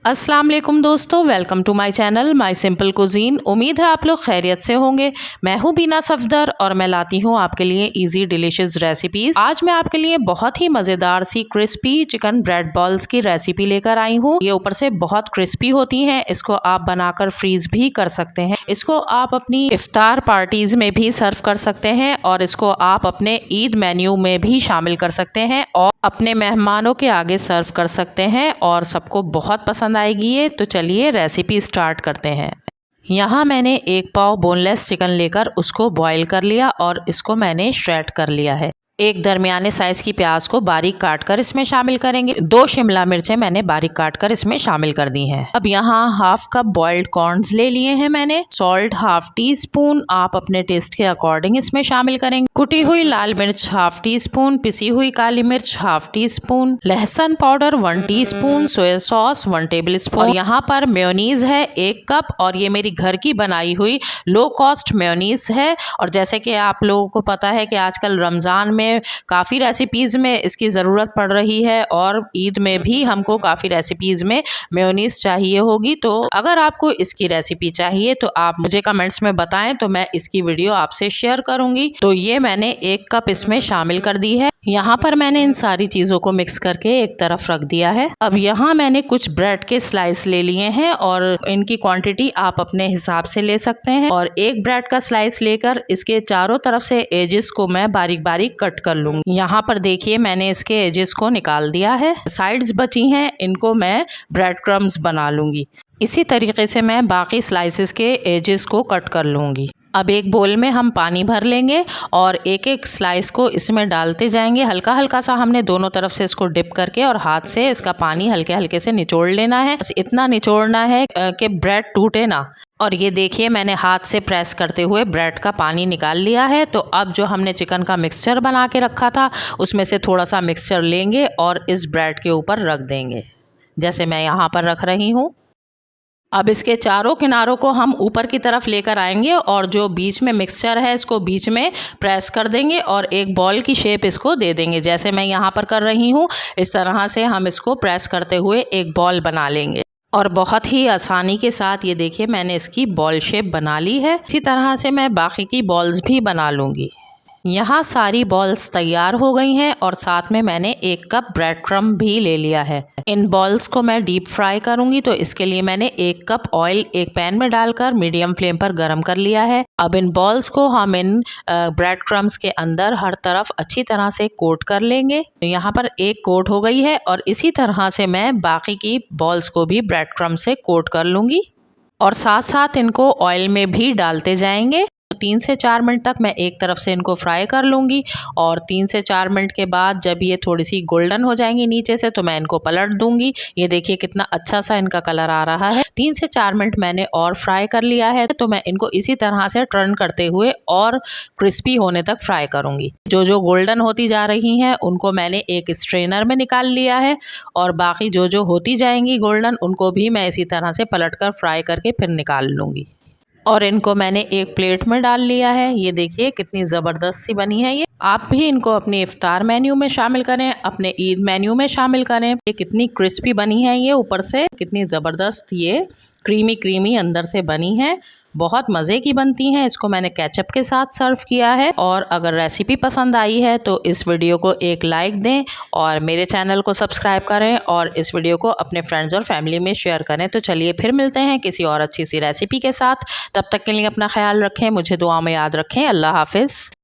अस्सलाम वालेकुम दोस्तों, welcome to my channel my simple cuisine. उम्मीद है आप लोग खैरियत से होंगे। मैं हूँ बीना सफदर और मैं लाती हूँ आपके लिए इजी डिलीशियस रेसिपीज। आज मैं आपके लिए बहुत ही मज़ेदार सी क्रिस्पी चिकन ब्रेड बॉल्स की रेसिपी लेकर आई हूँ। ये ऊपर से बहुत क्रिस्पी होती हैं। इसको आप बनाकर फ्रीज भी कर सकते हैं। इसको आप अपनी इफ्तार पार्टीज में भी सर्व कर सकते हैं और इसको आप अपने ईद मेन्यू में भी शामिल कर सकते हैं और अपने मेहमानों के आगे सर्व कर सकते हैं और सबको बहुत पसंद आएगी ये। तो चलिए रेसिपी स्टार्ट करते हैं। यहाँ मैंने 1 पाव बोनलेस चिकन लेकर उसको बॉईल कर लिया और इसको मैंने श्रेड कर लिया है। एक दरमियाने साइज की प्याज को बारीक काटकर इसमें शामिल करेंगे। 2 शिमला मिर्चें मैंने बारीक काटकर इसमें शामिल कर दी हैं। अब यहाँ हाफ कप बॉइल्ड कॉर्न्स ले लिए हैं मैंने। सॉल्ट हाफ टी स्पून आप अपने टेस्ट के अकॉर्डिंग इसमें शामिल करेंगे। कुटी हुई लाल मिर्च हाफ टी स्पून, पिसी हुई काली मिर्च हाफ टी स्पून, लहसुन powder 1 teaspoon, soya sauce 1 table spoon. यहाँ पर मेयोनीज है 1 कप और ये मेरी घर की बनाई हुई लो कॉस्ट मेयोनीज है। और जैसे कि आप लोगों को पता है कि आजकल रमज़ान में काफ़ी रेसिपीज़ में इसकी ज़रूरत पड़ रही है और ईद में भी हमको काफ़ी रेसिपीज़ में मेयोनीज चाहिए होगी। तो अगर आपको इसकी रेसिपी चाहिए तो आप मुझे कमेंट्स में बताएं तो मैं इसकी वीडियो आपसे शेयर करूंगी। तो ये मैंने 1 कप इसमें शामिल कर दी है। यहाँ पर मैंने इन सारी चीज़ों को मिक्स करके एक तरफ रख दिया है। अब यहाँ मैंने कुछ ब्रेड के स्लाइस ले लिए हैं और इनकी क्वांटिटी आप अपने हिसाब से ले सकते हैं। और एक ब्रेड का स्लाइस लेकर इसके चारों तरफ से एजेस को मैं बारीक बारीक कट कर लूंगी। यहाँ पर देखिए मैंने इसके एजेस को निकाल दिया है। साइड्स बची हैं इनको मैं ब्रेड क्रम्स बना लूंगी। इसी तरीके से मैं बाकी स्लाइसेस के एजेस को कट कर लूंगी। अब एक बोल में हम पानी भर लेंगे और एक एक स्लाइस को इसमें डालते जाएंगे। हल्का हल्का सा हमने दोनों तरफ से इसको डिप करके और हाथ से इसका पानी हल्के हल्के से निचोड़ लेना है। बस इतना निचोड़ना है कि ब्रेड टूटे ना। और ये देखिए मैंने हाथ से प्रेस करते हुए ब्रेड का पानी निकाल लिया है। तो अब जो हमने चिकन का मिक्सचर बना के रखा था उसमें से थोड़ा सा मिक्सचर लेंगे और इस ब्रेड के ऊपर रख देंगे, जैसे मैं यहाँ पर रख रही हूँ। अब इसके चारों किनारों को हम ऊपर की तरफ लेकर आएंगे और जो बीच में मिक्सचर है इसको बीच में प्रेस कर देंगे और एक बॉल की शेप इसको दे देंगे, जैसे मैं यहाँ पर कर रही हूँ। इस तरह से हम इसको प्रेस करते हुए एक बॉल बना लेंगे और बहुत ही आसानी के साथ ये देखिए मैंने इसकी बॉल शेप बना ली है। इसी तरह से मैं बाकी की बॉल्स भी बना लूँगी। यहाँ सारी बॉल्स तैयार हो गई हैं और साथ में मैंने 1 कप ब्रेड क्रम्ब भी ले लिया है। इन बॉल्स को मैं डीप फ्राई करूंगी तो इसके लिए मैंने 1 कप ऑयल एक पैन में डालकर मीडियम फ्लेम पर गर्म कर लिया है। अब इन बॉल्स को हम इन ब्रेड क्रम्ब्स के अंदर हर तरफ अच्छी तरह से कोट कर लेंगे। यहाँ पर एक कोट हो गई है और इसी तरह से मैं बाकी की बॉल्स को भी ब्रेड क्रम्ब से कोट कर लूँगी और साथ साथ इनको ऑयल में भी डालते जाएंगे। 3 से 4 मिनट तक मैं एक तरफ से इनको फ्राई कर लूँगी और 3 से 4 मिनट के बाद जब ये थोड़ी सी गोल्डन हो जाएंगी नीचे से तो मैं इनको पलट दूँगी। ये देखिए कितना अच्छा सा इनका कलर आ रहा है। 3 से 4 मिनट मैंने और फ्राई कर लिया है तो मैं इनको इसी तरह से टर्न करते हुए और क्रिस्पी होने तक फ्राई करूँगी। जो जो गोल्डन होती जा रही हैं उनको मैंने एक स्ट्रेनर में निकाल लिया है और बाकी जो जो होती जाएंगी गोल्डन उनको भी मैं इसी तरह से पलट कर फ्राई करके फिर निकाल लूँगी। और इनको मैंने एक प्लेट में डाल लिया है। ये देखिए कितनी ज़बरदस्त सी बनी है ये। आप भी इनको अपने इफ्तार मेन्यू में शामिल करें, अपने ईद मेन्यू में शामिल करें। ये कितनी क्रिस्पी बनी है ये, ऊपर से कितनी ज़बरदस्त ये क्रीमी क्रीमी अंदर से बनी है। बहुत मज़े की बनती हैं। इसको मैंने केचप के साथ सर्व किया है। और अगर रेसिपी पसंद आई है तो इस वीडियो को एक लाइक दें और मेरे चैनल को सब्सक्राइब करें और इस वीडियो को अपने फ्रेंड्स और फैमिली में शेयर करें। तो चलिए फिर मिलते हैं किसी और अच्छी सी रेसिपी के साथ। तब तक के लिए अपना ख्याल रखें, मुझे दुआ में याद रखें। अल्लाह हाफिज़।